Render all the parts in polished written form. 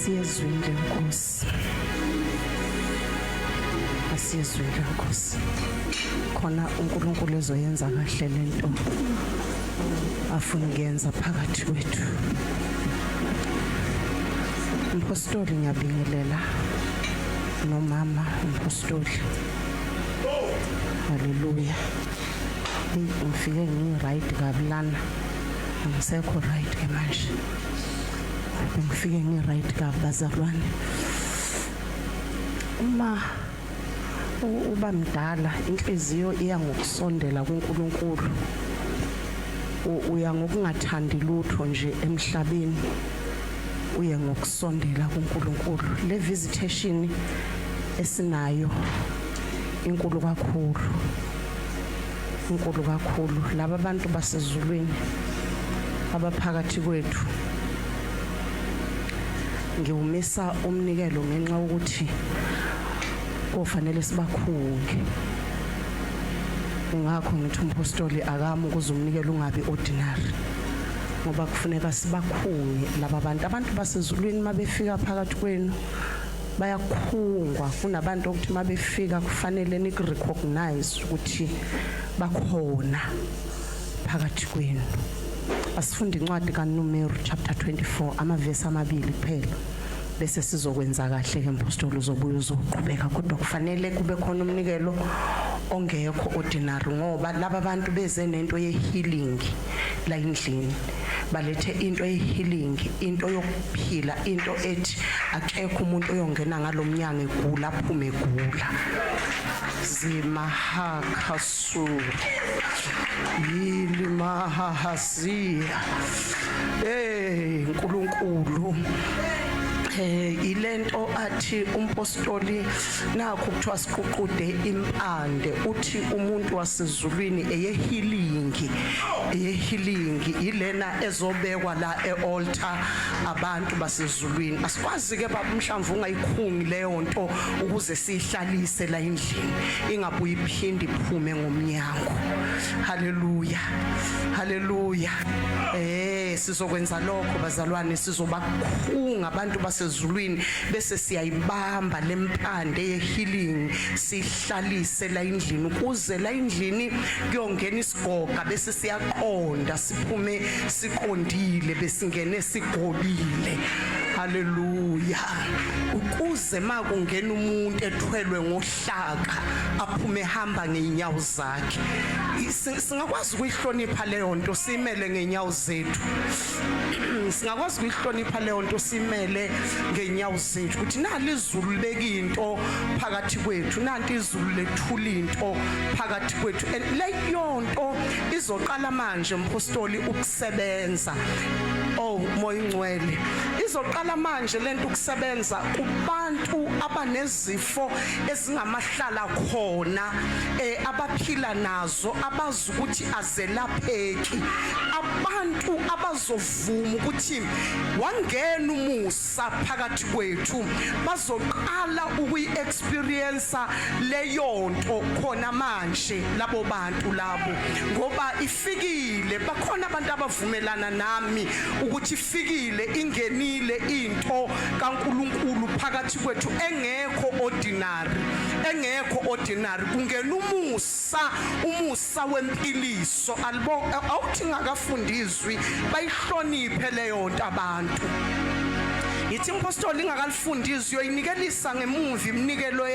Asiyezwile Nkosi, asiyezwile Nkosi. Khona uNkulunkulu ezoyenza kahle lento afuna ukuyenza phakathi kwethu. Mpostoli ngiyabingelela nomama umpostoli. Haleluya. Ngifike ngi-right kabilana, ngisekho right ke manje. Ngifike ngi-right kabazalwane. Uma uba mdala inhliziyo iya ngokusondela kuNkulunkulu, uya ngokungathandi lutho nje emhlabeni, uye ngokusondela kuNkulunkulu. Le visitation esinayo inkulu kakhulu, inkulu kakhulu. Laba bantu basezulwini abaphakathi kwethu ngiwumisa umnikelo ngenxa ukuthi ofanele sibakhunge. Ngakho ngithi umpostoli akami ukuze umnikelo ungabi ordinary, ngoba kufuneka sibakhunge laba bantu. Abantu basezulwini mabefika phakathi kwenu bayakhungwa. Kunabantu ukuthi mabefika kufanele niku-recognize ukuthi bakhona phakathi kwenu. Asifunde incwadi kaNumeri chapter 24 amavesi amabili kuphela bese sizokwenza kahle ke mpostoli, uzobuya uzoqhubeka. Kodwa kufanele kube khona umnikelo ongekho ordinary, ngoba laba bantu beze nento ye-healing la endlini. Balethe into ye-healing, into yokuphila, into ethi akekho umuntu oyongena ngalomnyango egula aphume egula. Zimahakasu yili mahahasiya. Nkulunkulu ilento athi umpostoli nakho kuthiwa siququde impande, uthi umuntu wasezulwini eyehealing ilena ezobekwa la e-altar abantu basezulwini. Asikwazi ke baba mhlamvu ungayikhungi leyo nto ukuze sihlalise la endlini ingabuyi iphinde iphume ngomnyango. Haleluya, haleluya. Sizokwenza lokho bazalwane, sizobakhunga abantu basezulwini bese siyayibamba lempande ye-healing sihlalise la endlini, ukuze la endlini kuyongena isigoga bese siyaqonda siphume siqondile besingene sigobile. Haleluya. Ukuze makungena umuntu ethwelwe ngohlaka aphume hamba ngeenyawo zakhe. Singakwazi ukuyihlonipha leyo nto simele ngeenyawo zethu. Singakwazi ukuyihlonipha leyo nto simele ngeenyawo zethu, ukuthi nali izulu libeka into phakathi kwethu, nanti izulu lethula into phakathi kwethu. Leyo nto izoqala manje mpostoli ukusebenza. Moya Ngcwele, izoqala manje lento ukusebenza kubantu abanezifo ezingamahlala khona, abaphila nazo, abazi ukuthi azelapheki. Abantu abazovuma ukuthi wangena umusa phakathi kwethu bazoqala ukuyi-experience leyo nto khona manje. Labo bantu labo ngoba ifikile, bakhona abantu abavumelana nami ukuthi ifikile, ingenile into kaNkulunkulu phakathi kwethu engekho ordinary, engekho ordinary. Kungena umusa wempiliso. Awuthi ngakafundizwi bayihloniphe leyo nto abantu. Yithi impostoli ingakalifundizwe inikelisa ngemuva iminikelo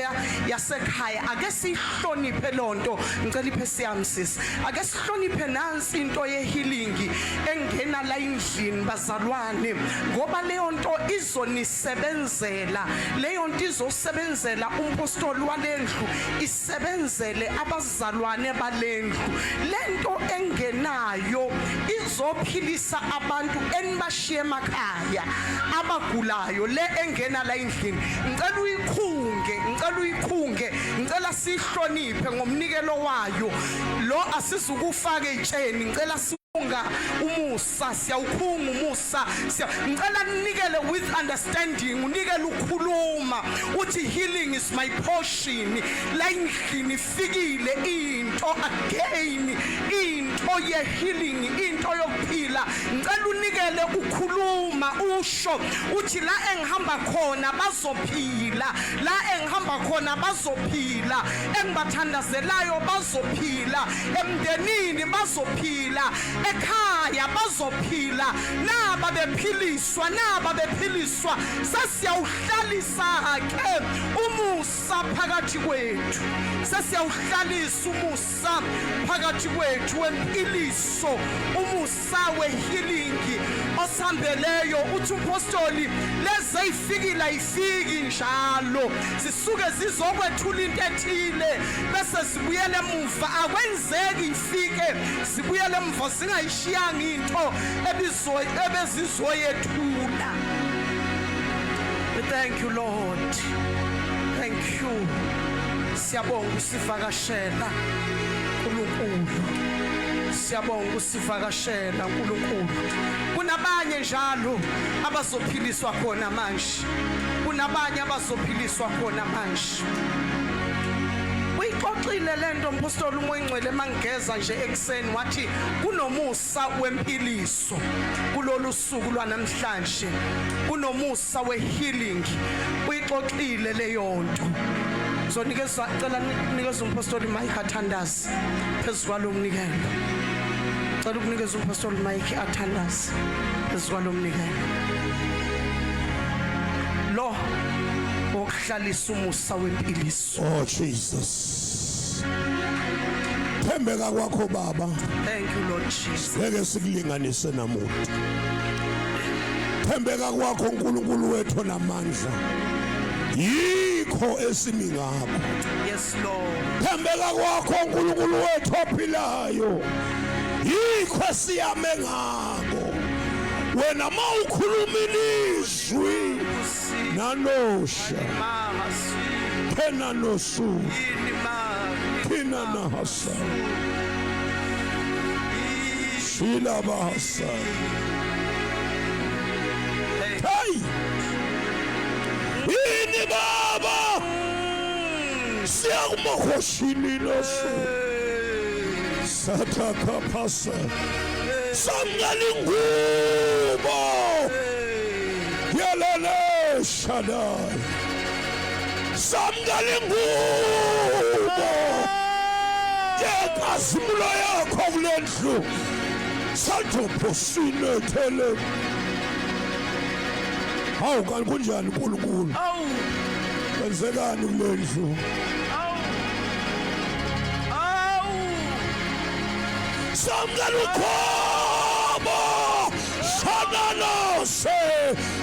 yasekhaya. Ake sihloniphe lonto. Ngicela iphesi yami sisi. Ake sihloniphe nansi into ye-healing engena la endlini bazalwane, ngoba leyo nto izonisebenzela. Leyo nto izosebenzela umpostoli walendlu, isebenzele abazalwane balendlu. Lento engenayo izophilisa abantu enibashiye emakhaya abagulayo. Le engena la endlini ngicela uyikhunge, ngicela sihloniphe ngomnikelo wayo lo asizukufaka etsheni. Ngicela unga umusa, siyawukhunga umusa, ngicela ninikele with understanding, unikele ukukhuluma uthi healing is my portion. La endlini ifikile into again, into ye healing, into bazophila. Ngicela unikele ukukhuluma usho uthi la engihamba khona bazophila, la engihamba khona bazophila, engibathandazelayo bazophila, emndenini bazophila, ekhaya bazophila, naba bephiliswa sesiyawuhlalisa ke umusa phakathi kwethu, sesiyawuhlalisa umusa phakathi kwethu wempiliso, umusa wehealing osambeleyo. Uthi umpostoli leze ifikile ayifiki njalo, sisuke zizokwethula into ethile bese sibuyele emuva, akwenzeki ifike sibuyele emuva singayishiyanga into ebezizoyethula. Thank you Lord, thank you. Siyabonga usivakashela Nkulunkulu, siyabonga usivakashela Nkulunkulu. Kunabanye njalo abazophiliswa khona manje, kunabanye abazophiliswa khona manje. Uyixoxile lento mpostoli uMoyingcwele mangeza nje ekseni wathi kunomusa wempiliso kulolu suku lwanamhlanje, kunomusa wehealing. Uyixoxile leyo nto. So nikeza cela nikeza umpostoli Mike athandaze phezulu kwalomnikelo. Cela ukunikeza umpostoli Mike athandaze phezulu kwalomnikelo. Lo okuhlalisa umusa wempiliso. Oh Jesus. Thembeka kwakho Baba. Thank you Lord Jesus. Ngeke sikulinganise namuntu. Thembeka kwakho Nkulunkulu wethu namandla. Yikho esimi ngakho. Yes Lord. Thembeka kwakho Nkulunkulu wethu ophilayo. Yikho siyame ngakho. Wena mawukhuluma ilizwi nanosha phena nosu phena nahasa shila bahasa. Hey ini Baba siyakumakhoshini nosu sataka pasa samgalingubo yelele Shaddai samgalingubo yekasimulo yakho kulendlu sathophosine thele. Hawu kanti kunjani Nkulunkulu? Kwenzekani kulendlu? Samgalukhoma sanano se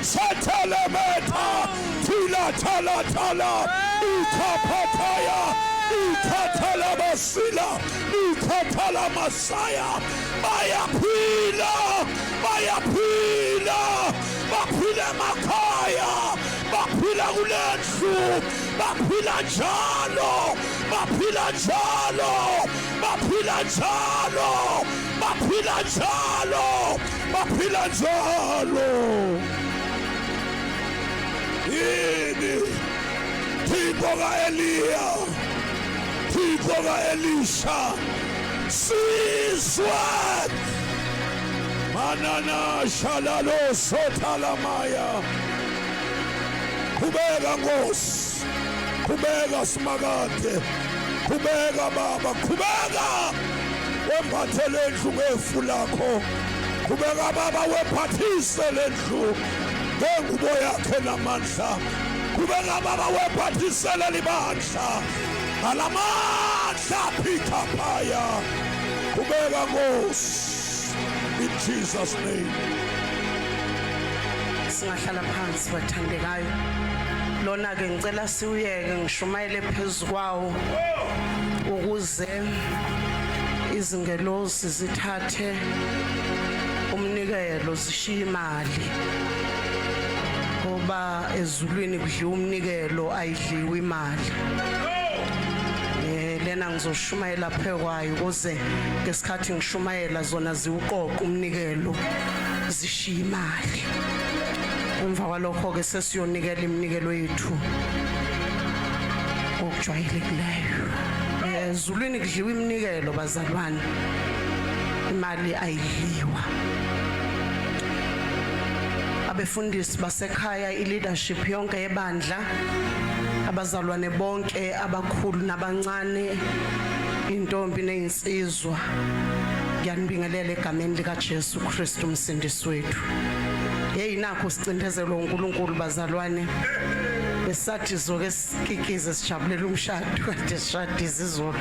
satelemeta tila tala tala ikapataya ikatala basila ikatala masaya bayapila baphila makaya baphila kulendlu baphila njalo baphila njalo baphila njalo baphila njalo baphila njalo. Yini Thixo kaEliya, Thixo kaElisha sizwe manana shalalo sotalamaya. Kubeka Nkosi, kubeka Simakade, kubeka Baba, kubeka wemphathe lendlu ngefu lakho, kubeka Baba wemphathise lendlu ngengubo yakhe namandla, kubeka Baba wemphathise libandla ngalamandla phika phaya, kubeka Nkosi in Jesus name. Singahlala phansi bathandekayo. Lona ke ngicela siuyeke ngishumayele phezukwawo ukuze izingelosi zithathe umnikelo zishiya imali, ngoba ezulwini kudliwa umnikelo ayidliwa imali. Lena ngizoshumayela phekwayo ukuze ngesikhathi ngishumayela zona ziwuqoqa umnikelo zishiya imali. Umva kwalokho ke sesiyonikela iminikelo yethu okujwayelekileyo. Ezulwini kudliwa iminikelo bazalwane, imali ayidliwa. Abefundisi basekhaya, i-leadership yonke yebandla, abazalwane bonke abakhulu nabancane, intombi nezinsizwa, ngiyanibingelela egameni lika Jesu Kristu umsindisi wethu. Hey nakho sicindezelo uNkulunkulu bazalwane. Besathi zoke sikikize sijabulela umshado kade sishadiza izolo.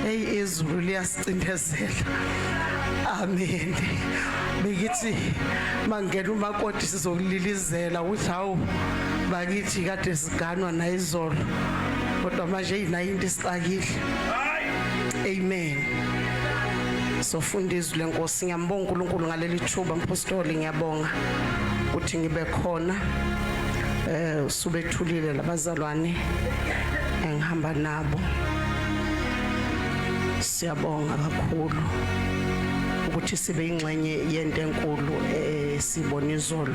Hey izulu liyasicindezela. Amen. Bekithi mangena umakoti sizokulilizela uthi hawu bakithi kade siganwa na izolo. Kodwa manje yinayinto isixakile. Amen. Sofunda izwi lenkosi. Ngiyambonga uNkulunkulu ngaleli thuba mpostoli, ngiyabonga ukuthi ngibe khona. Subethulile labazalwane engihamba nabo. Siyabonga kakhulu ukuthi sibe ingxenye yento enkulu sibona izolo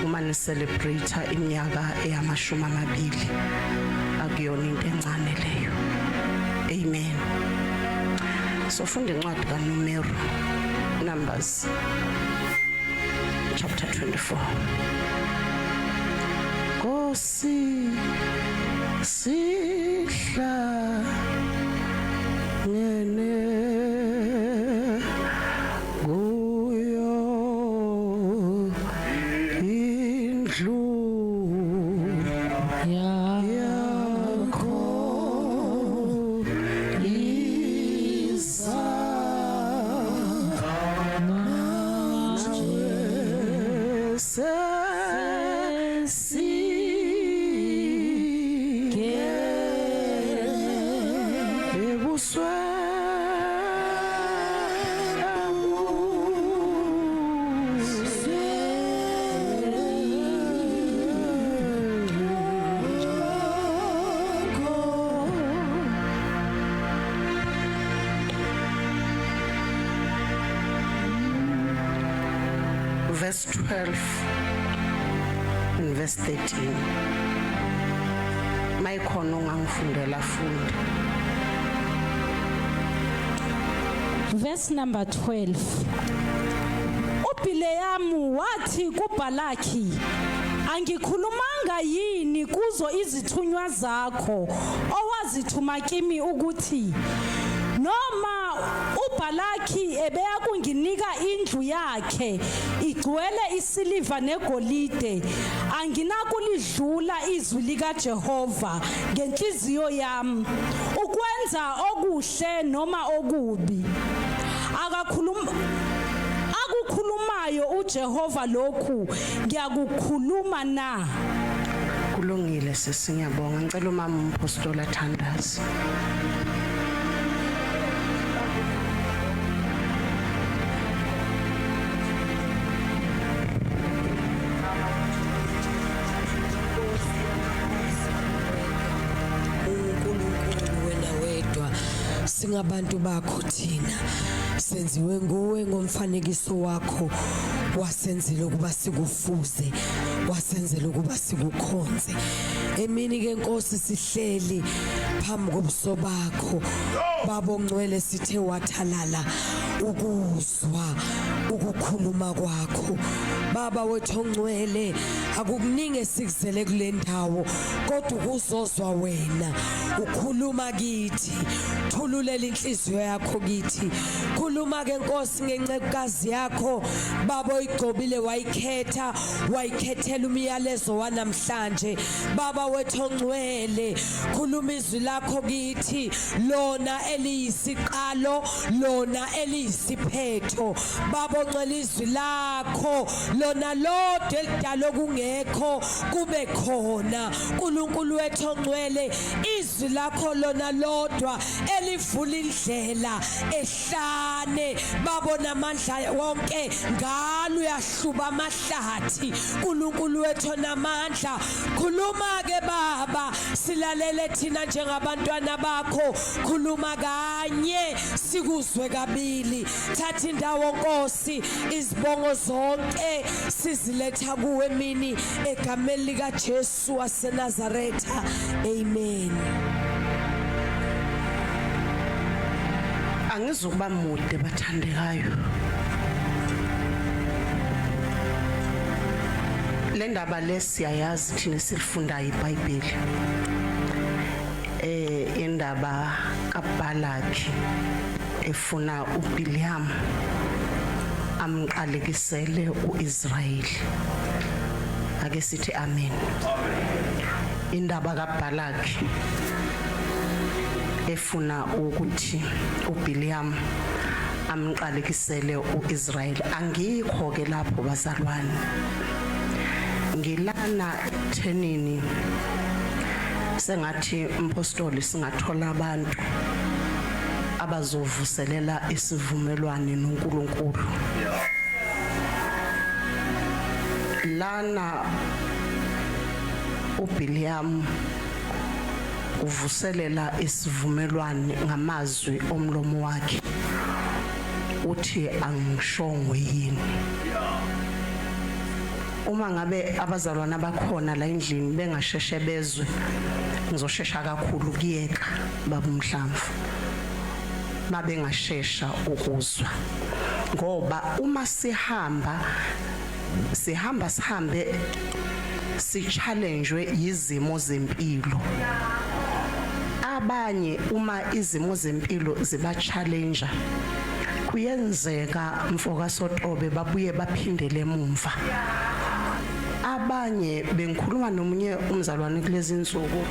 uma ni celebrate iminyaka eyama-20. Akuyona into encane leyo. Amen. Sofunda incwadi kaNumero, Numbers chapter 24. Kosi sihla ngene kuyo indlu yakho isa verse 12 and verse 13. Mayikhono ngangifundela fundi. Verse number 12. uBhileyamu wathi kuBhalaki, angikhulumanga yini kuzo izithunywa zakho owazithuma kimi ukuthi noma uBhalaki ebeya kunginika indlu yakhe igcwele isiliva negolide, anginakulidlula izwi lika Jehova ngenhliziyo yami ukwenza okuhle noma okubi. Akukhulumayo uJehova lokhu ngiyakukhuluma na. Kulungile sesingiyabonga. Ngicela umama umpostoli athandaze. uNkulunkulu wena wedwa singabantu bakho thina, senziwe nguwe ngomfanekiso wakho, wasenzile ukuba sikufuze, wasenzile ukuba sikukhonze. Emini ke Nkosi sihleli phambi kobuso bakho, Baba ongcwele, sithe wathalala ukuzwa ukukhuluma kwakho. Baba wethu ongcwele, akukuningi sikuzele kule ndawo, kodwa ukuzozwa wena ukhuluma kithi, thululela inhliziyo yakho kithi. Khuluma ke Nkosi ngencekukazi yakho Baba oyigcobile wayikhethela umyalezo wanamhlanje. Baba wethu ongcwele, khuluma izwi lakho kithi, lona eliyisiqalo, lona eliyisiphetho. Baba ongcwele, izwi lakho lona lodwa elidala okungekho kube khona. uNkulunkulu wethu ongcwele, izwi lakho lona lodwa elivula indlela ehlane. Baba namandla wonke ngalo uyahluba amahlathi. uNkulunkulu wethu namandla, khuluma ke Baba, silalele thina njengabantwana bakho. Khuluma kanye sikuzwe kabili. Thatha indawo Nkosi, izibongo zonke siziletha kuwe mini egameni lika Jesu waseNazaretha. Amen. Angizukuba mude bathandekayo. Le ndaba lesiyayazi thina silifundayo iBhayibheli. Indaba kaBalaki efuna uBiliam amqalekisele uIsrayeli. Ake sithi amen. Indaba kaBalaki efuna ukuthi uBiliam amqalekisele uIsrayeli. Angikho ke lapho bazalwane. Ngilana thenini sengathi umpostoli singathola abantu abazovuselela isivumelwano noNkulunkulu. Lana uBiliam uvuselela isivumelwano ngamazwi omlomo wakhe. Uthi angishongo yini. Uma ngabe abazalwana bakhona la endlini bengasheshe bezwe ngizoshesha kakhulu kuyeka baba uMhlamvu. Mabengashesha ukuzwa. Ngoba uma sihambe si challenge izimo zempilo. Abanye uma izimo zempilo ziba challenge kuyenzeka mfoka sotobe babuye baphindele emumva. Abanye bengikhuluma nomunye umzalwane kulezi insuku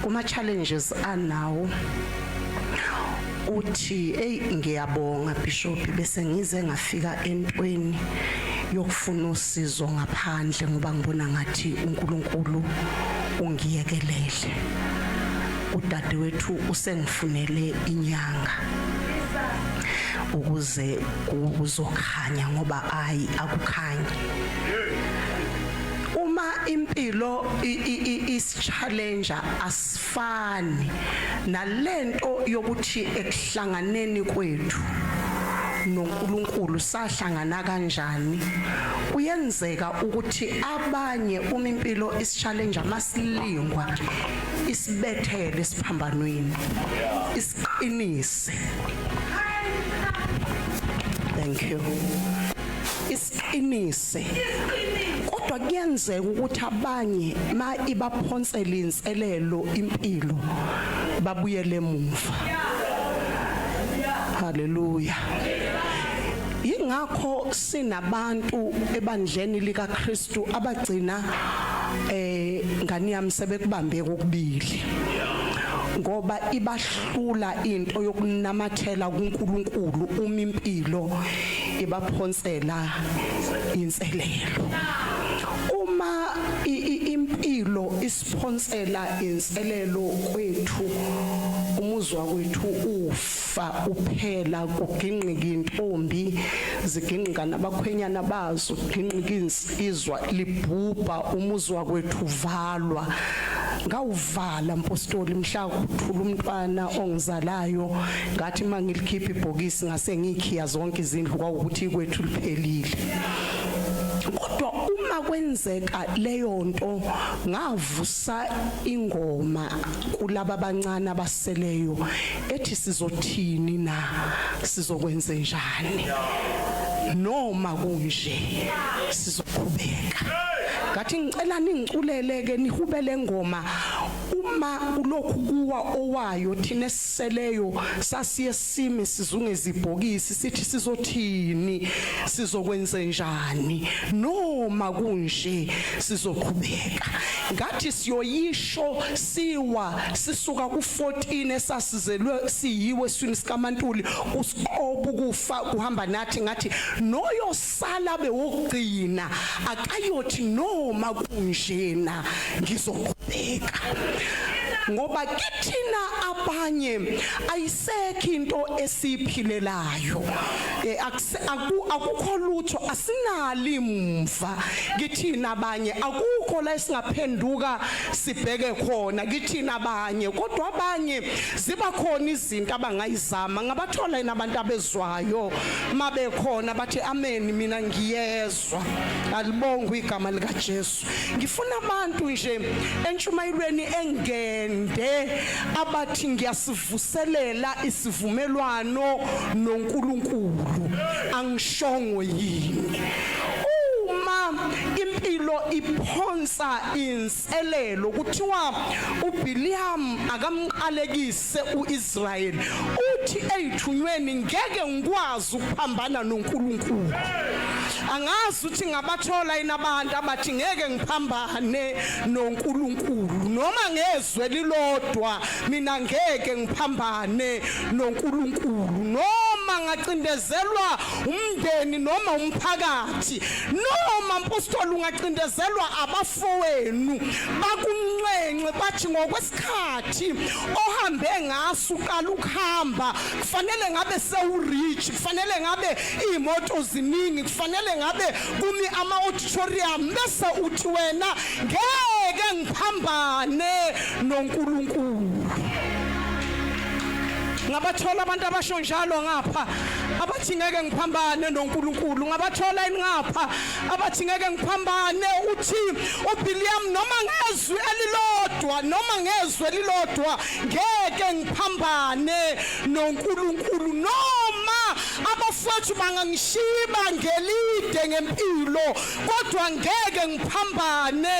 kuma challenges anawo uthi ngiyabonga Bishop bese ngize ngafika entweni yokufuna usizo ngaphandle ngoba ngibona ngathi uNkulunkulu ungiyekelele. Udadewethu usengifunele inyanga ukuze kuzokhanya ngoba akukhanyi. Uma impilo is challenge asifani nalento yokuthi ekuhlanganeni kwethu noNkulunkulu sahlangana kanjani. Kuyenzeka ukuthi abanye uma impilo is challenge masilingwa isibethele siphambanweni isiqinise. Thank you. Isiqinise. Kodwa kuyenzeka ukuthi abanye ma ibaphonsela inselelo impilo babuyele emuva. Hallelujah. Ingakho sinabantu ebandleni likaKristu abagcina ngani yami sebekubambe kokubili. Ngoba ibahlula into yokunamathela kuNkulunkulu uma impilo ibaphonsela inselelo. Uma impilo isiphonsela inselelo kwethu umuzwa wethu ufa uphela kuginqika intombi ziginqika nabakhwenyana bazo kuginqika insizwa libhubha umuzwa wethu uvalwa. Ngawuvala mpostoli mhla kuthula umntwana ongizalayo ngathi mangilikhipha ibhokisi ngase ngikhiya zonke izindlu kwaukuthi kwethu liphelile. Kodwa uma kwenzeka leyo nto ngavusa ingoma kulaba abancane abaseleyo ethi sizothini na sizokwenza njani noma kunje sizoqhubeka. Ngathi ngicela ningiculeleke nihubele ngoma uma ulokhu kuwa owayo thina esiseleyo sasiye simi sizungeza ibhokisi sithi sizothini sizokwenza njani noma kunje sizoqhubeka. Ngathi siyoyisho siwa sisuka ku14 esasizelwe siyiwe eswini sikaMantuli usiqobo kufa kuhamba nathi ngathi noyo sala bewogcina akayothi noma kunjena ngizoqhubeka. Ngoba kithina abanye ayisekho into esiphilelayo. Akukho lutho asinali imva kithina abanye akukho la singaphenduka sibheke khona kithina abanye. Kodwa abanye ziba khona izinto abangayizama ngabathola inabantu abezwayo mabe khona bathi amen mina ngiyezwa. Alibonga igama lika Jesu. Ngifuna abantu nje entshumayelweni engene bande abathi ngiyasivuselela isivumelwano noNkulunkulu angishongo yini uma impilo iphonsa inselelo kuthiwa uBiliam akamqalekise uIsrael uthi eyithunyweni ngeke ngikwazi ukuphambana noNkulunkulu angazi uthi ngabathola inabantu abathi ngeke ngiphambane noNkulunkulu noma ngezwe lilodwa mina ngeke ngiphambane noNkulunkulu noma ngacindezelwa umndeni noma umphakathi noma mpostoli ungacindezelwa abafowenu bakuncence bathi ngokwesikhathi ohambe ngaso uqala ukuhamba kufanele ngabe sewurich kufanele ngabe imoto ziningi kufanele ngabe kumi ama-auditorium bese uthi wena ngeke ngiphambane noNkulunkulu ngabathola abantu abasho njalo ngapha abathi ngeke ngiphambane noNkulunkulu ngabathola ini ngapha abathi ngeke ngiphambane uthi uBiliam noma ngezwe lilodwa ngeke ngiphambane noNkulunkulu noma abafowethu bangangishiba ngelide ngempilo kodwa ngeke ngiphambane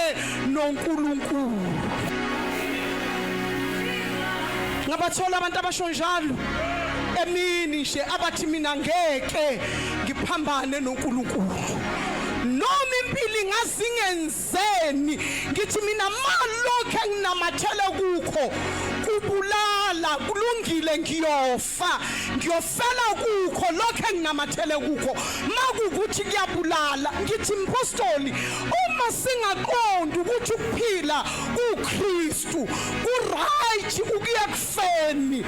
noNkulunkulu ngabathola abantu abasho njalo emini nje abathi mina ngeke ngiphambane noNkulunkulu noma impilo ingazingenzeni ngithi mina malokho enginamathele kukho kubulala kulungile ngiyofela kukho lokho enginamathele kukho makukuthi kuyabulala ngithi mpostoli uma singaqondi ukuthi ukuphila uKristu kuright ukuya kufeni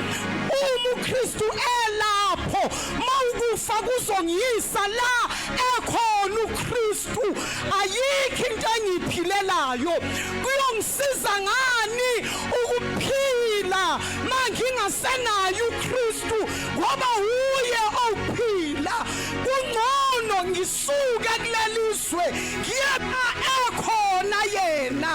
uma uKristu elapho mawukufa kuzongiyisa la ekhona uKristu ayikho into engiyiphilelayo kuyongisiza ngani ukuphila mangingasenayo uKristu ngoba uye ophila kungcono ngisuke kulelizwe ngiyeka ekhona yena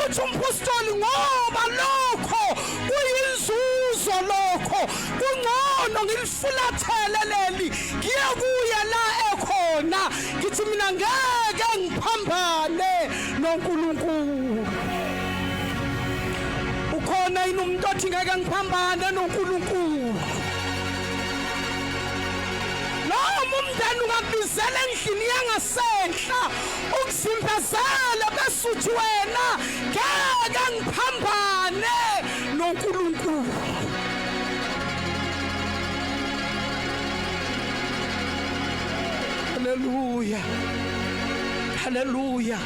uthi umpostoli ngoba lokho kuyinzuzo lokho kungcono ngilifulathele leli ngiye kuye la ekhona ngithi mina ngeke ngiphambane noNkulunkulu ukhona yini umuntu othi ngeke ngiphambane noNkulunkulu noma umndeni ungabizela endlini yangasehla ukuzimbezela besuthi wena ngeke ngiphambane noNkulunkulu haleluya haleluya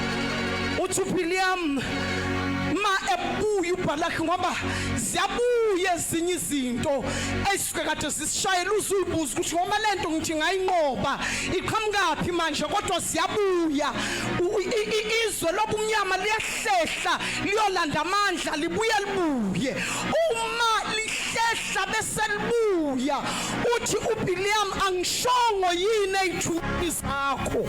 uthi uBiliam ma ebuya uBhalaki ngoba ziyabuya ezinye izinto ezisuke kade zisishayela uzuyibuza ukuthi ngoma lento ngithi ngayinqoba iqhamukaphi manje kodwa ziyabuya izwe lobumnyama liyahlehla liyolanda amandla libuye uma lihlehla bese libuya uthi uBiliam angishongo yini ezithuthi zakho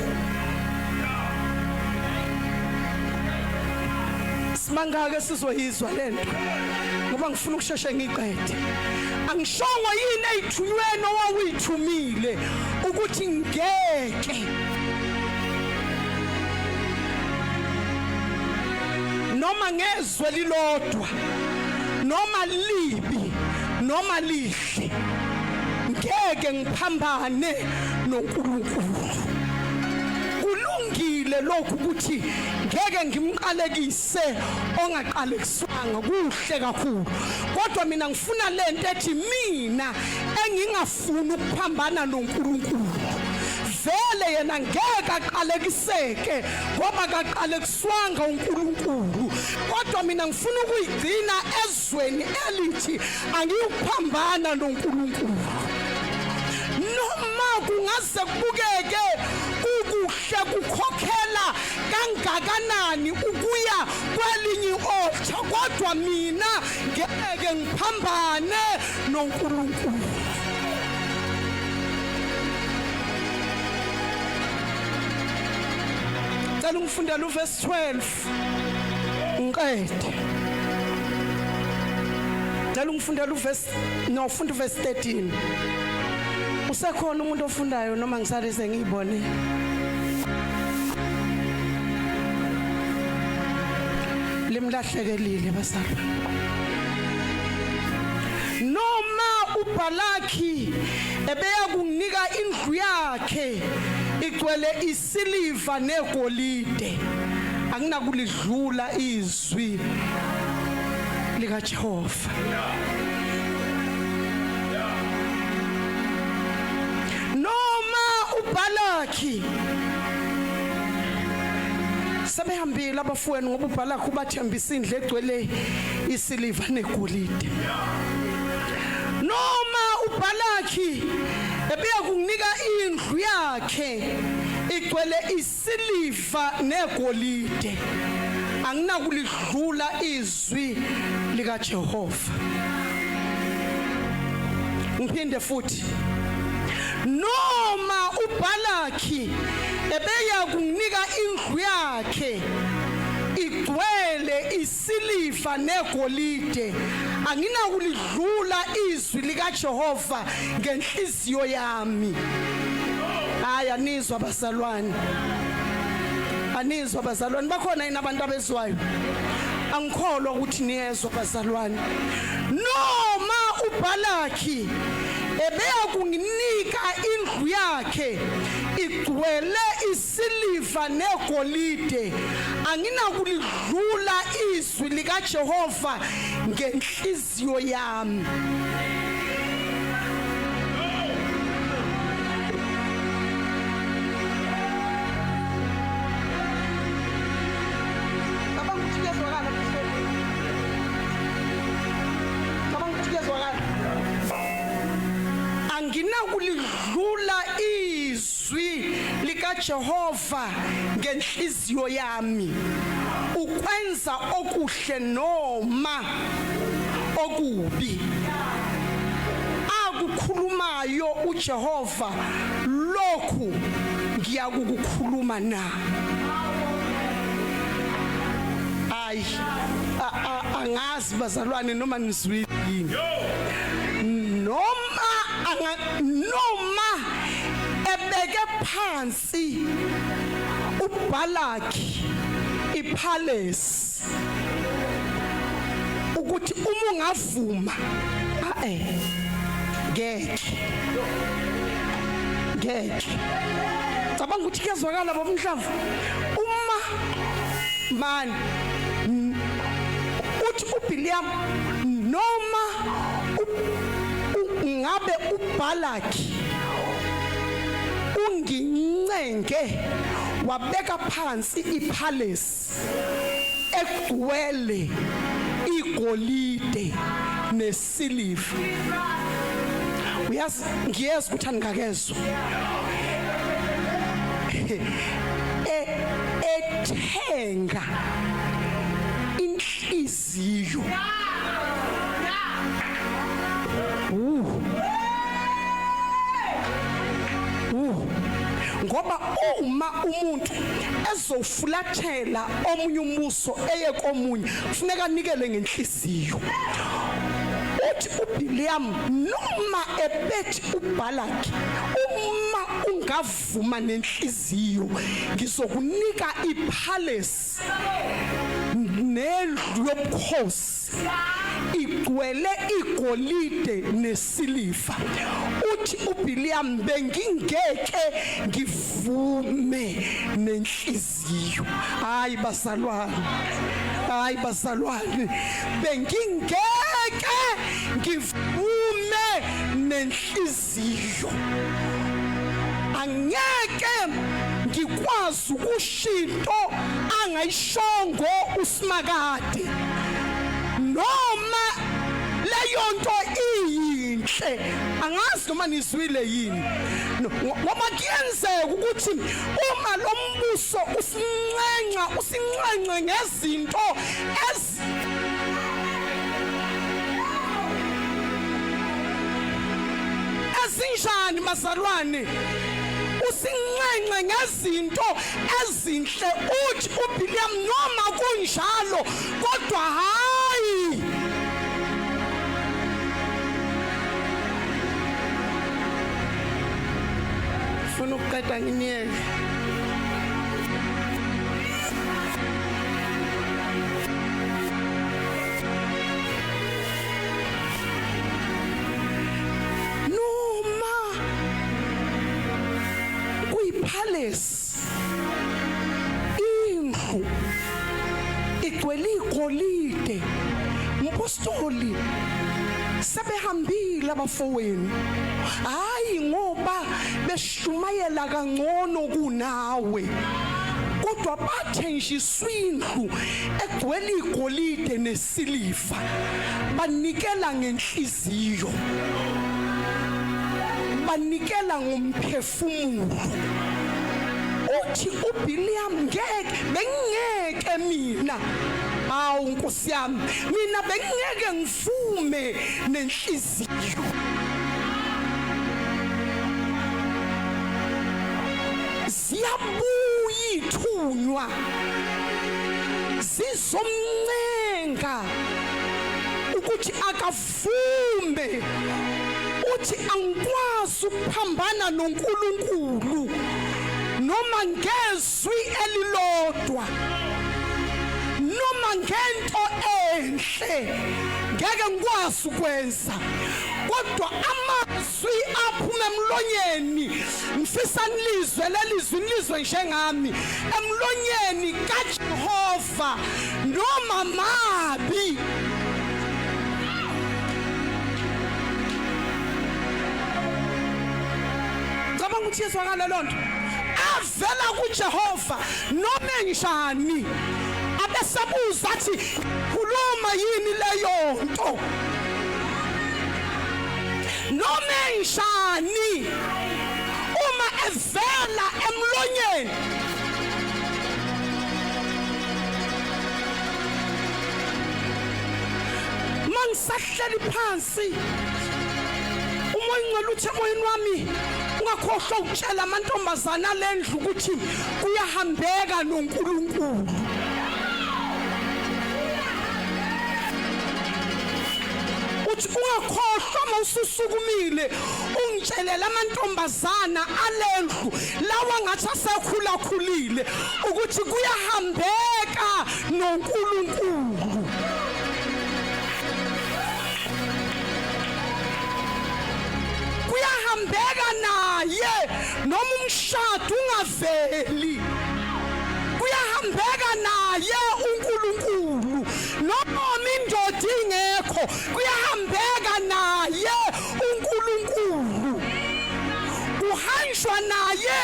mangake sizoyizwa lento ngoba ngifuna ukusheshe ngiqede angishongo yini ezithunyweni owawuyithumile ukuthi ngeke noma ngezwe lilodwa noma libi noma lihle ngeke ngiphambane noNkulunkulu kulungile lokhu ukuthi ngeke ngimqalekise ongaqalekiswanga kuhle kakhulu kodwa mina ngifuna lento ethi mina engingafuni ukuphambana noNkulunkulu vele yena ngeke aqalekiseke ngoba kaqalekiswanga uNkulunkulu kodwa mina ngifuna ukuyigcina ezweni elithi angiyukuphambana noNkulunkulu noma kungaze kubukeke ukuhle kukhokhela kangakanani ukuya kwelinye altar kodwa mina ngeke ngiphambane noNkulunkulu cela ungifundele uverse 12 ngiqede ngicela ungifundele uverse ufunda uverse 13. Usekhona umuntu ofundayo noma ngisale sengiyibone? Limlahlekelile basala. Noma uBalaki ebeya kunika indlu yakhe igcwele isiliva negolide, anginakulidlula izwi lika Jehova. Noma uBalaki sebehambile abafowenu ngoba uBalaki ubathembisa indlu egcwele isiliva negolide. Noma uBalaki ebeya kunika indlu yakhe igcwele isiliva negolide, anginakulidlula izwi lika Jehova. Ngiphinde futhi, noma uBalaki ebeya kunika indlu yakhe igcwele isiliva negolide, anginakulidlula izwi lika Jehova ngenhliziyo yami. Hayi, anizwa bazalwane, anizwa bazalwane. Bakhona yini abantu abezwayo? Angikholwa ukuthi niyezwa bazalwane. Noma uBalaki ebeya kunika indlu yakhe igcwele isiliva negolide, anginakulidlula izwi lika Jehova ngenhliziyo yami. Anginakulidlula izwi lika Jehova ngenhliziyo yami, ukwenza okuhle noma okubi. Akukhulumayo uJehova, lokhu ngiyakukhuluma na. Ayi, angazi bazalwane noma nizwile yini. Noma ebeke phansi uBalaki ipalace ukuthi uma ungavuma ngeke cabanga ukuthi kezwakala bomhlamvu uma man uthi uBiliam noma ngabe uBalaki ungincenge wabeka phansi ipalace egcwele igolide nesiliva. Uyazi ngiyeza ukuthi angakezwe ethenga inhliziyo ngoba uma umuntu ezofulathela omunye umuso eye komunye kufuneka anikele ngenhliziyo. Uthi uBiliam noma ebethi uBalaki uma ungavuma nenhliziyo ngizokunika ipalace nendlu yobukhosi igcwele igolide nesiliva. Uthi uBiliam bengingeke ngivume nenhliziyo. Hayi bazalwane, hayi bazalwane, bengingeke ngivume nenhliziyo. Angeke ngikwazi ukushinto angayishongo uSimakade noma leyo nto iyinhle. Angazi noma nizwile yini ngoba kuyenzeka ukuthi uma lo mbuso usincenca ngezinto ezinjani bazalwane, usincenca ngezinto ezinhle. Uthi uBiliam noma kunjalo kodwa hayi ngifuna ukuqeda nginiyeke. Noma kuyipalace indlu igcwele igolide, mpostoli sebehambile abafowenu, hayi ngoba beshumayela kangcono kunawe, kodwa bathenjiswa indlu egcwele igolide nesiliva, banikela ngenhliziyo, banikela ngomphefumulo. Uthi uBilliam bengeke mina, awu Nkosi yami, mina bengeke ngivume nenhliziyo. Ziyabuya ithunywa zizomncenga ukuthi akavume, uthi angikwazi ukuphambana noNkulunkulu noma ngezwi elilodwa, noma ngento enhle ngeke ngikwazi ukwenza, kodwa amazwi aphuma emlonyeni ngifisa nilizwe lelizwi nilizwe njengami emlonyeni kaJehova noma mabi. Ngicabanga ukuthi yezwakala lonto avela kuJehova noma enjani, abesabuza athi khuluma yini leyo nto, noma enjani uma evela emlonyeni. Mangisahleli phansi umoya ngcwele uthi emoyeni wami ungakhohlwa ukutshela amantombazana lendlu ukuthi kuyahambeka noNkulunkulu. Uthi ungakhohlwa mawususukumile ungitshelela amantombazana alendlu lawa ngathi asekhulakhulile ukuthi kuyahambeka noNkulunkulu. Kuyahambeka naye noma umshado ungaveli, kuyahambeka naye uNkulunkulu noma indoda ingekho, kuyahambeka naye uNkulunkulu. Kuhanjwa naye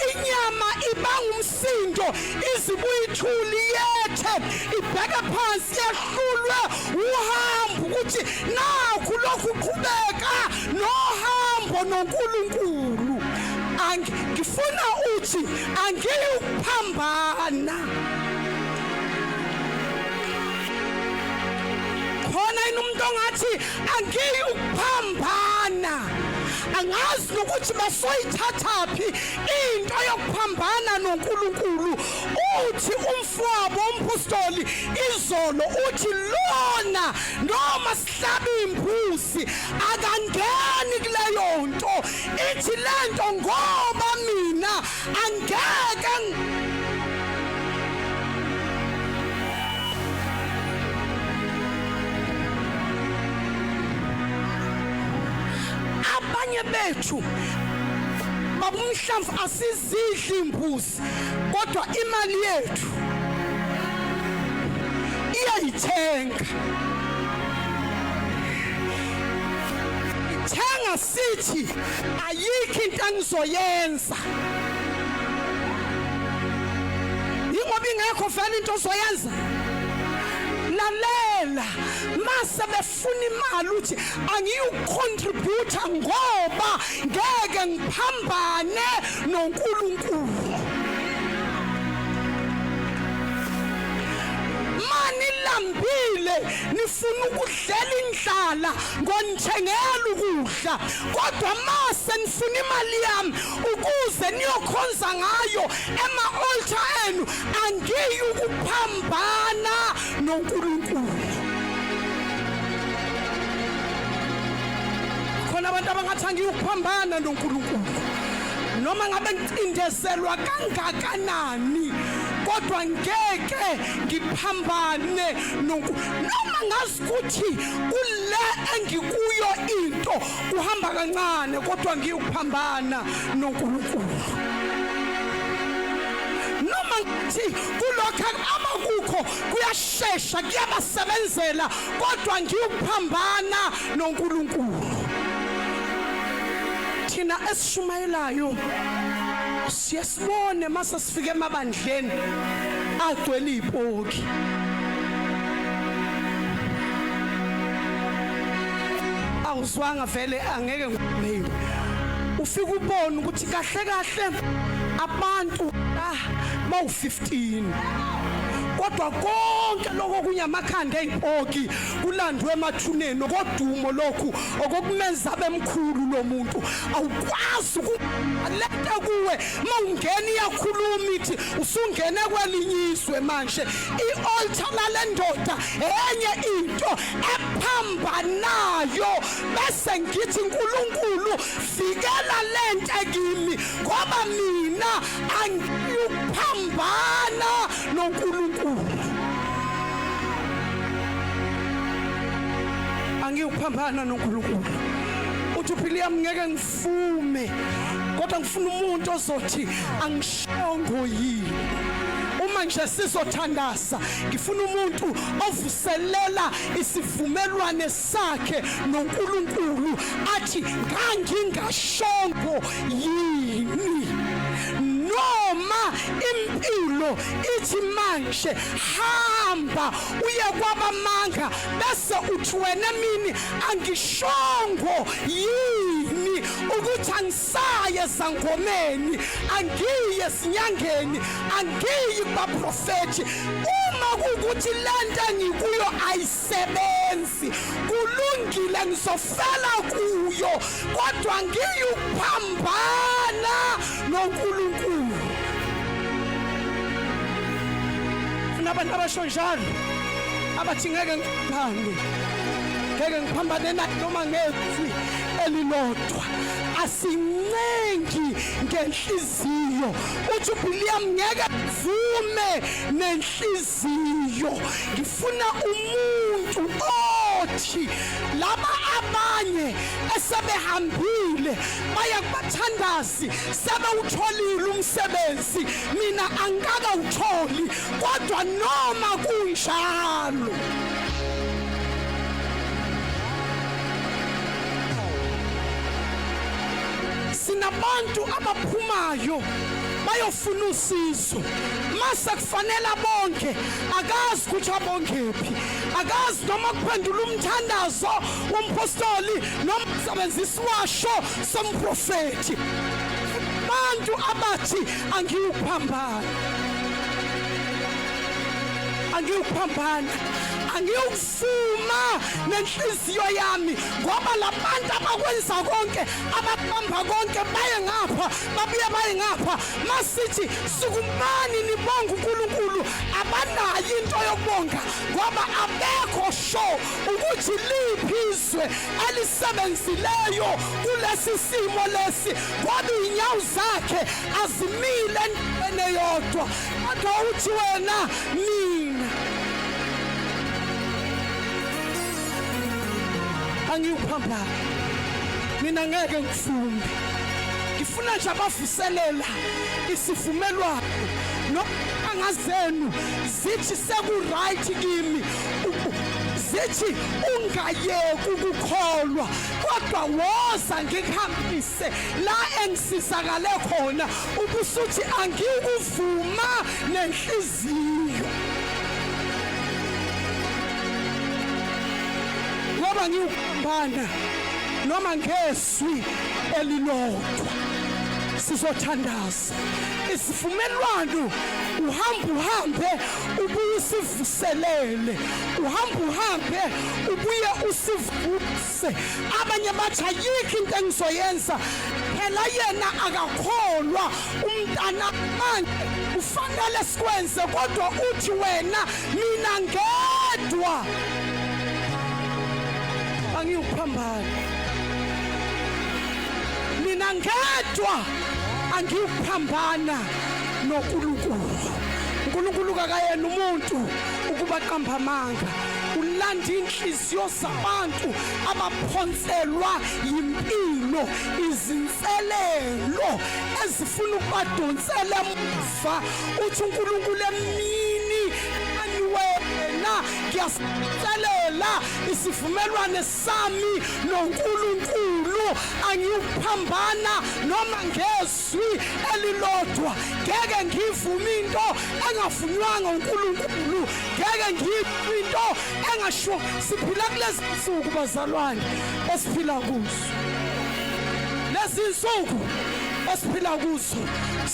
inyama ibanga umsindo, izibuye ithuli yethe ibheke phansi yahlulwe uhambo ukuthi nakho lokhu qhubeka nohambo noNkulunkulu. Ngifuna uthi angiyukuphambana. Khona umuntu ongathi angiyukuphambana, angazi ukuthi basoyithathaphi into yokuphambana noNkulunkulu. Uthi umfowabo umpostoli izolo uthi lona noma sihlaba imbuzi akangeni kuleyo nto, ithi lento ngoba mina angeke abanye bethu babumhlamvu asizidli imbuzi, kodwa imali yethu iyayithenga. Ithenga sithi ayikho into engizoyenza, ingoba ingekho vele into ozoyenza. Lalela mase befuna imali uthi angiyucontribute ngoba ngeke ngiphambane noNkulunkulu. Mani lambile nifuna ukudlela indlala ngonithengela ukudla, kodwa mase nifuna imali yami ukuze niyokhonza ngayo ema-altar enu, angiyukuphambana noNkulunkulu. Khona abantu abangathi angiyukuphambana noNkulunkulu, noma ngabe ngicindezelwa kangakanani kodwa ngeke ngiphambane noma ngazi ukuthi kule engikuyo into uhamba kancane kodwa ngiyukuphambana noNkulunkulu. Noma ngithi kulokho abakukho kuyashesha kuyabasebenzela kodwa ngiyukuphambana noNkulunkulu. Thina esishumayelayo siyasibone mase sifike emabandleni agcwele izipoki. Awuzwanga vele angeke ngikumeyi. Ufika ubone ukuthi kahle kahle abantu bawu15 kodwa konke lokho kunyamakhanda ezipoki kulandwe emathuneni kodumo lokhu okukumenza bemkhulu lo muntu awukwazi ukuletha kuwe mawungena iyakhuluma ithi usungene kwelinyiswe manje ialtar lalendoda enye into ephambanayo bese ngithi Nkulunkulu fikela lento kimi ngoba mina angiyuphambana noNkulunkulu. Angiyuphambana noNkulunkulu. Uthi Philiam ngeke ngifume kodwa ngifuna umuntu ozothi angishongo yini. Uma nje sizothandaza ngifuna umuntu ovuselela isivumelwane sakhe noNkulunkulu athi ngangingashongo yini. Noma impilo ithi manje hamba uye kwabamanga bese uthi wena mini angishongo yini ukuthi angisaye sangomeni angiye sinyangeni angiyi baprofeti uma kukuthi lento engikuyo ayisebenzi kulungile ngizofela kuyo kodwa ngiyuphambana noNkulunkulu. Nabantu abashonjalo abathi ngeke ngiphambane noma ngezwi elilodwa asincengi ngenhliziyo uthi uBiliam ngeke vume nenhliziyo ngifuna umuntu othi laba abanye esebehambile baya kubathandazi sebewutholile umsebenzi mina angaka utholi kodwa noma kunjalo sinabantu abaphumayo bayofuna usizo mase kufanele bonke akazi ukuthi abongephi akazi noma kuphendula umthandazo wompostoli noma usebenzisa washo somprofeti abantu abathi angiyuphambana angiyuvuma nenhliziyo yami ngoba labantu abakwenza konke abaqamba konke baye ngapha babuye baye ngapha masithi sukumani nibonga uNkulunkulu abanayo into yokubonga ngoba abekho sure ukuthi liphizwe alisebenzileyo kulesi simo lesi ngoba inyawo zakhe azimile entweni yodwa kodwa uthi wena mina angiyuphambana mina ngeke ngifumbe ngifuna nje abavuselela isivumelwano nokangazenu zithi seku right kimi zithi ungayeki ukukholwa kodwa woza ngikuhambise la engisizakale khona ubusuthi angikuvuma nenhliziyo ngoba ngiyuphambana noma ngezwi elilodwa sizothandaza isivumelwano uhambe ubuye usivuselele uhambe ubuye usivuse abanye bathi ayikho into engizoyenza phela yena akakholwa umntana manje ufanele sikwenze kodwa uthi wena mina ngedwa angiyuphambana mina ngedwa angiyukuphambana noNkulunkulu. uNkulunkulu kakayena umuntu ukuba qamba amanga, ulanda inhliziyo zabantu abaphonselwa yimpilo, izinselelo ezifuna ukubadonsela emuva. Uthi uNkulunkulu emini aniwena ngiyasicelela isivumelwane sami noNkulunkulu, angiyukuphambana noma ngezwi elilodwa. Ngeke ngivume into engafunywanga uNkulunkulu, ngeke ngivume into engasho. Siphila kulezi nsuku bazalwane esiphila kuzo, lezi nsuku esiphila kuzo.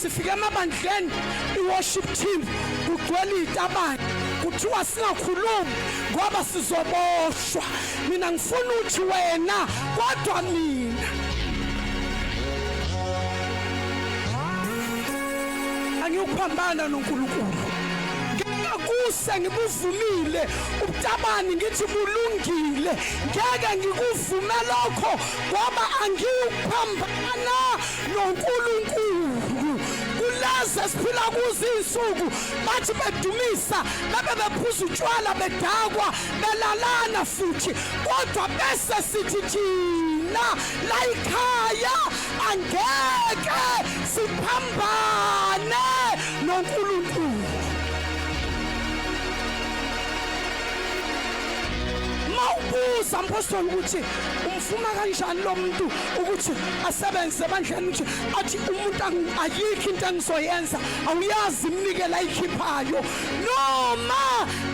Sifike emabandleni i-worship team kugcwele itabane, kuthiwa singakhulumi ngoba sizoboshwa. Mina ngifuna uthi wena kodwa mina angiyukuphambana noNkulunkulu. Ngeke ngibuvumile ubutabani ngithi bulungile, ngeke ngikuvume lokho ngoba angiyukuphambana noNkulunkulu. Kulezi siphila kuzo insuku bathi bedumisa, bebe bephuza utshwala, bedakwa, belalana futhi, kodwa bese sithi thina la ekhaya angeke siphambane noNkulunkulu. Mawubuza mpostoli ukuthi umfuna kanjani lo muntu ukuthi asebenze ebandleni, ukuthi athi umuntu ayikho into engizoyenza, awuyazi imnikela ikhiphayo, noma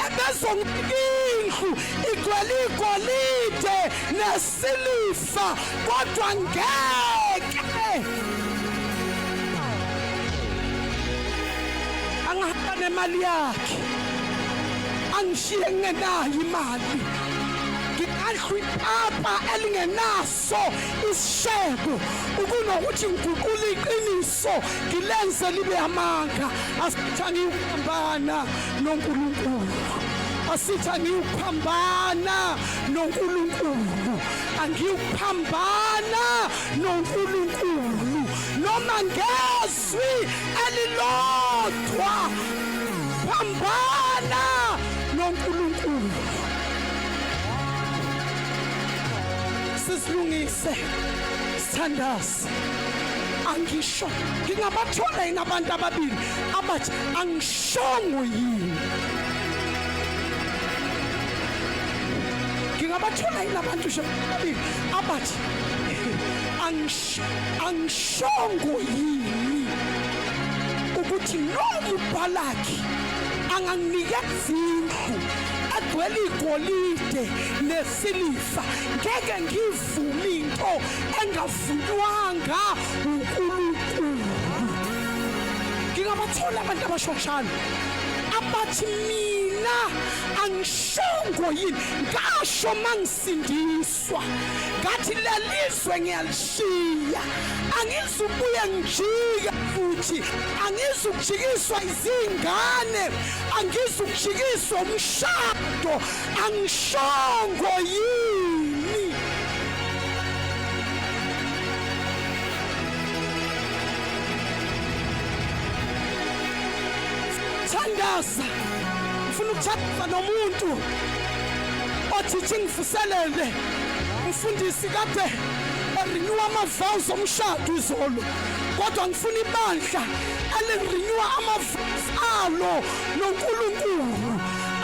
ebezonginika indlu igcwele igolide nesiliva kodwa ngeke angahamba nemali yakhe, angishiye ngenayo imali, ngikadlwipapa elingenaso isishebo, ukunokuthi ngiguqule iqiniso ngilenze libe amanga. Asithi angiyukuphambana noNkulunkulu, asithi angiyukuphambana noNkulunkulu, angiyukuphambana noNkulunkulu noma ngezwi elilodwa. Phambana noNkulunkulu. Sisilungise, sithandaze. Angisho ngingabathola yini abantu ababili abathi angishongo yini? Ngingabathola yini abantu ababili abathi angishongo yini ukuthi noma ubhalaki anganginikeza indlu agcwele igolide nesiliva, ngeke ngivume into engavunywanga uNkulunkulu. Ngingabathola abantu abashonshana abathi mina angishongo yini, ngasho mangisindiswa ngathi lelizwe ngiyalishiya, angizubuye ngijike futhi, angizukujikiswa izingane, angizukujikiswa umshado, angishongo yini. Thandaza, ngifuna ukuthatha nomuntu othi ngivuselele umfundisi kade renew ama-vows omshado izolo, kodwa ngifuna ibandla elirenew ama-vows alo noNkulunkulu.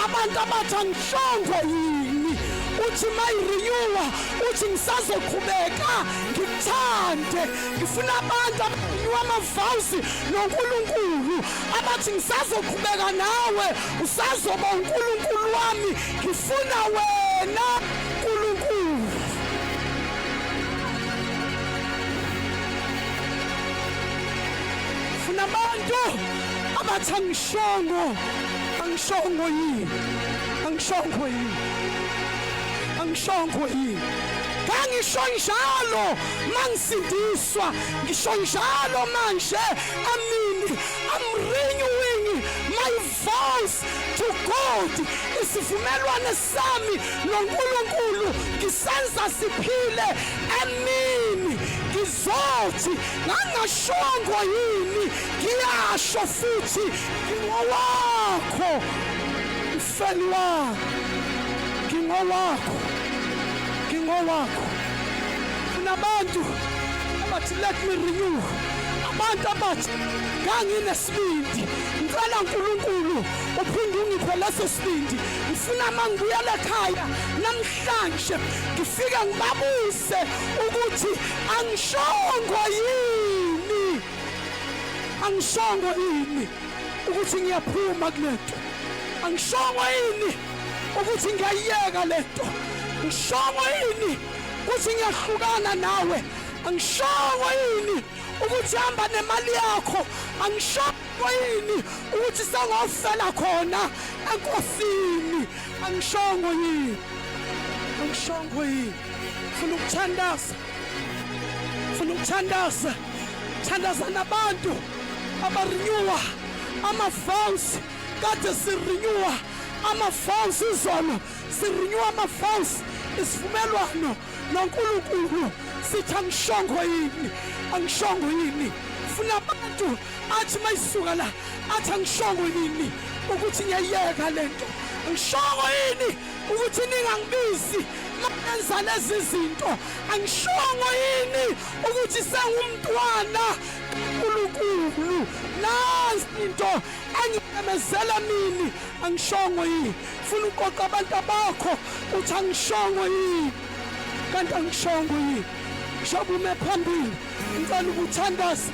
Abantu abathi angishongo yini, uthi mayirenewa, uthi ngisazoqhubeka ngikuthande. Ngifuna abantu abarenew ama-vows noNkulunkulu abathi ngisazoqhubeka nawe, usazoba uNkulunkulu wami. Ngifuna wena Nkulunkulu. Ngifuna abantu abathi angishongo yini, angishongo yini, angishongo yini. Kangisho njalo mangisindiswa, ngisho njalo manje amini, I'm renewing my vows to God. Isivumelwane sami noNkulunkulu ngisenza siphile emini. ngizothi ngangashongo yini ngiyasho futhi ngingowakho mfeli wakho ngingowakho kunabantu abathi let me renew abantu abathi nganginesibindi ngicela uNkulunkulu uphinde ungiphe leso sibindi ngifuna mangibuyela ekhaya namhlanje ngifike ngibabuse ukuthi angishongo yini ukuthi ngiyaphuma kulento angishongo yini ukuthi ngiyayeka lento ngishongo yini ukuthi ngiyahlukana nawe angishongo yini ukuthi hamba nemali yakho angishongo yini ukuthi sengofela khona enkosini angishongo yini funa ukuthandaza nabantu abarenewa ama-vows kade sirenewa ama-vows izolo sirenewa ama-vows isivumelwano noNkulunkulu sithi angishongo yini funa abantu athi mayisuka la athi angishongo yini ukuthi ngiyayeka lento angishongo yini ukuthi ningangibizi mayenza lezi zinto angishongo yini ukuthi sengumntwana uNkulunkulu nazi into engiyemezela mina angishongo yini funa uqoqa abantu bakho uthi angishongo yini kanti angishongo yini shabume phambili ngicela ukuthandaza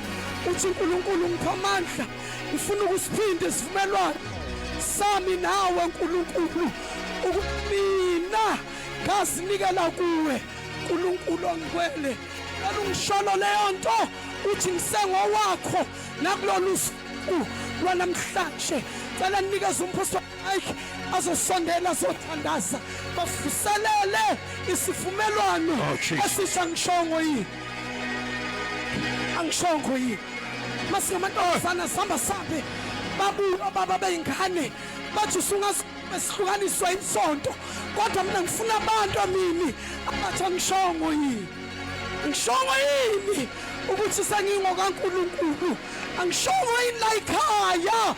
uthi uNkulunkulu ngipha amandla ngifuna ukusiphinde isivumelwano sami nawe uNkulunkulu ukumina ngasinikela kuwe uNkulunkulu angikwele alungisholo leyo nto uthi ngisengowakho nakulolu usuku lwanamhlanje cela ninikeze umphosto wakhe azosondela azothandaza bafuselele isivumelwano esisha angishongo yini masingamantombazana sihamba sabe babuka baba beyingane bathi sungazihlukaniswa insonto kodwa mina ngifuna abantu amini abathi angishongo yini ukuthi sengingokaNkulunkulu angishongo yini la ekhaya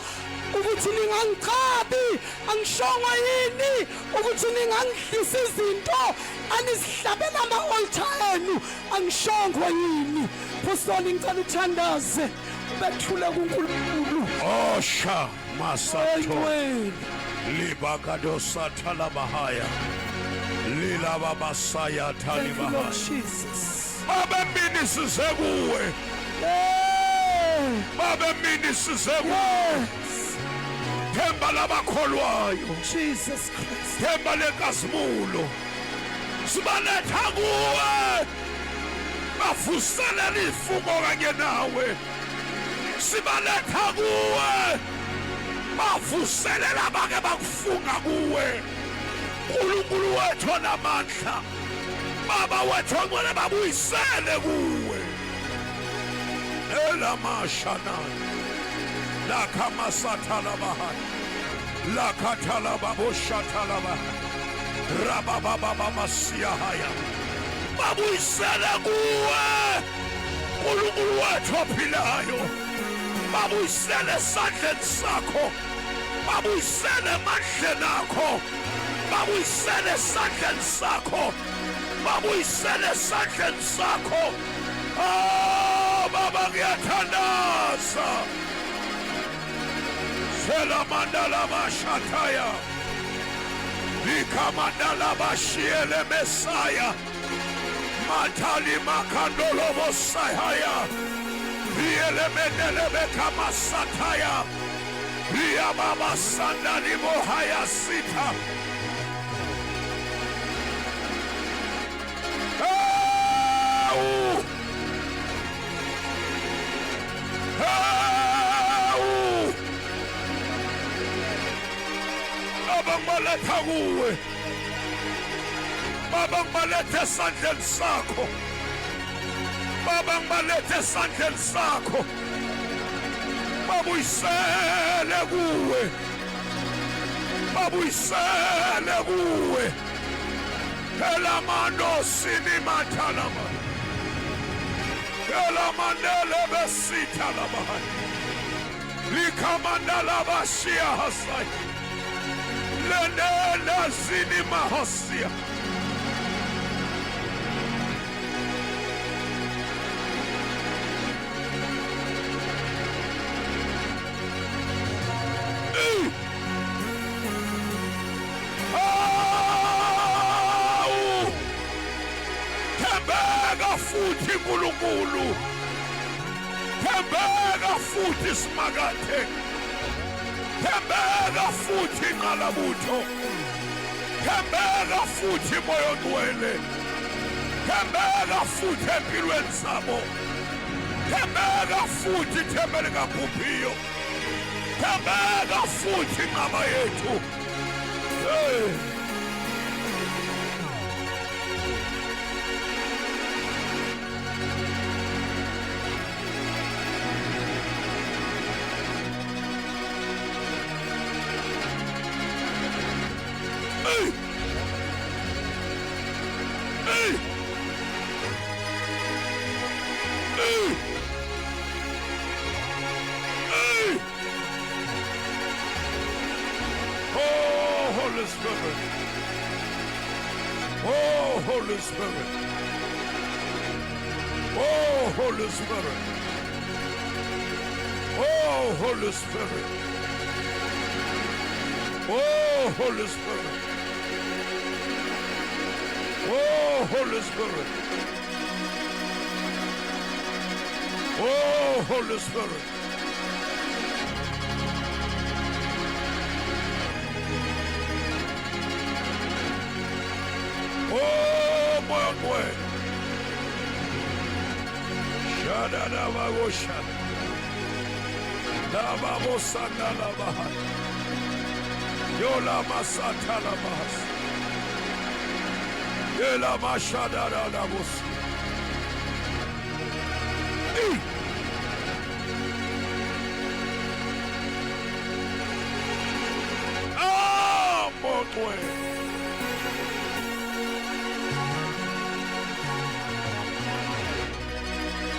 ukuthi ningangichabi angishongo yini ukuthi ningangidlisa izinto anisihlabela ama-altar enu angishongo yini phosoni ngicela uthandaze ubethule kuNkulunkulu osha masato libakado sathala bahaya lilaba basaya talibahaya babemini size kuwe themba labakholwayo Jesus Christ themba lenkazimulo sibaletha kuwe bavuselela ifuko kanye nawe sibaletha kuwe bavuselela bake bakufunga kuwe uNkulunkulu wethu onamandla baba wethu ongcwele babuyisele kuwe elamashana la kama satala bahai la katala baboshatala bahai rababa baba siyahaya babuyisele kuwe uNkulunkulu wethu ophilayo babuyisele esandleni sakho babuyisele emandleni akho babuyisele esandleni sakho babuyisele esandleni sakho baba ngiyathandaza selamandala bashataya likamandala bashiele mesaya matali makandolo bosaya lielemenele bekama sataya liya baba sandali mohaya sita Baletha kuwe baba ngibalethe esandleni sakho baba ngibalethe esandleni sakho babuyisele kuwe elamando sini mathalama Ela mandele besita la bahai. Likamanda la bashia hasai. Lene nazini mahosia. Thembeka futhi Nkulunkulu. Thembeka futhi Simakade. Thembeka futhi Nqalabutho. Thembeka futhi Moya Ngcwele. Thembeka futhi empilweni zabo. Thembeka futhi themba likaBhubhiyo. Thembeka futhi Nqaba yethu. Holy Spirit. Oh, Holy Spirit. Oh, Holy Spirit. Oh, Holy Spirit. Oh, Holy Spirit. Oh, Holy Spirit. Oh, Holy Spirit. Oh, Moya Ngcwele. Shada da bagosha. La babosana la bahai. Yola masata la bahas. Yola mashada la bos. Ah, Moya Ngcwele.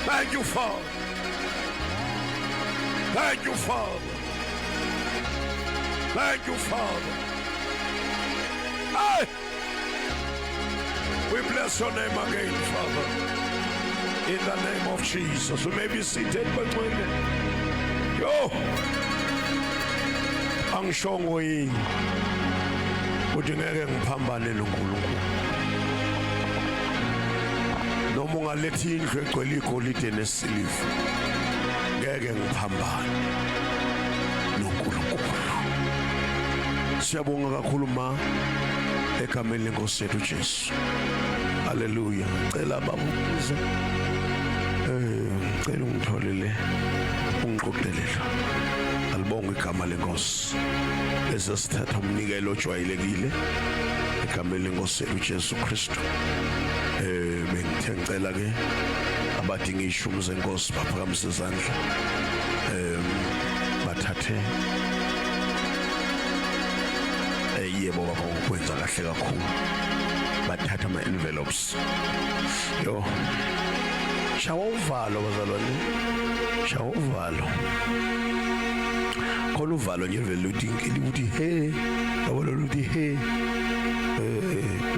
Thank you, Father. Thank you, Father. Thank you, Father. Hey! We bless your name again, Father. In the name of Jesus. We may be seated, but wait. Yo! Angishongo yini. Uthi ngeke ngiphambane noNkulunkulu. Noma ungalethi indlu egcwele igolide nesiliva. Ngeke ngiphambane noNkulunkulu. Siyabonga kakhulu ma egameni lenkosi yethu Jesu. Hallelujah. Cela babuze. Cela ungitholele ungixoxelela. Alibonga igama lenkosi. Esasithatha umnikelo ojwayelekile egameni lenkosi yethu Jesu Kristu. Bengithengcela ke abadinga ishumu zenkosi baphakamise izandla. Bathathe yebo baba ukwenza kahle kakhulu. Bathatha ama envelopes. Yo. Shawa uvalo bazalwane. Shawa uvalo. Khona uvalo nje vele uthi he. Yabona uthi he.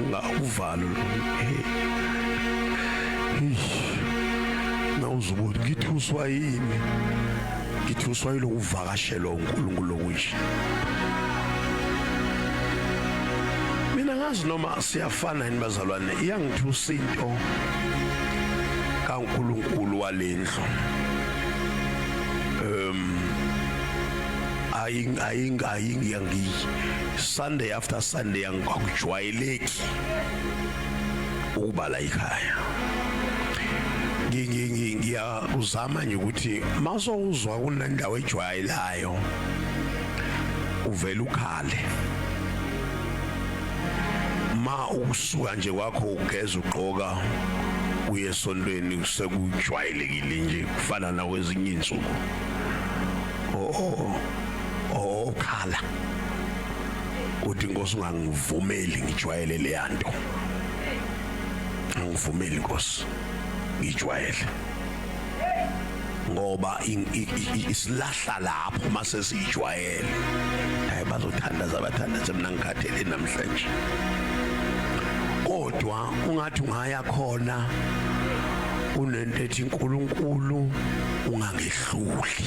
Nga uvalo he. Nawuzubuthi ngithuswa yini? Ngithuswa yilo uvakashelo uNkulunkulu kunje. Mina ngazi noma siyafana yini bazalwane, iyangithusa into kaNkulunkulu walendlu. Ayingi Sunday after Sunday angikujwayeleki ukuba la ekhaya. Ngiyakuzama nje ukuthi masozwa kunendawo ejwayelayo uvela ukhale. Ma usuka nje kwakho ugeza ugqoka uye esontweni sekujwayelekile nje kufana nawezinye insuku. Khala uthi Nkosi ungangivumeli ngijwayele le yanto. Angivumeli Nkosi ngijwayele. ngoba isilahla lapho mase sijwayele hayi bazothandaza abathandaze mina ngikhathele namhlanje kodwa ungathi ungaya khona unento ethi uNkulunkulu ungangehluli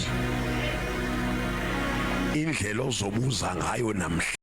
indlela ozobuza ngayo namhlanje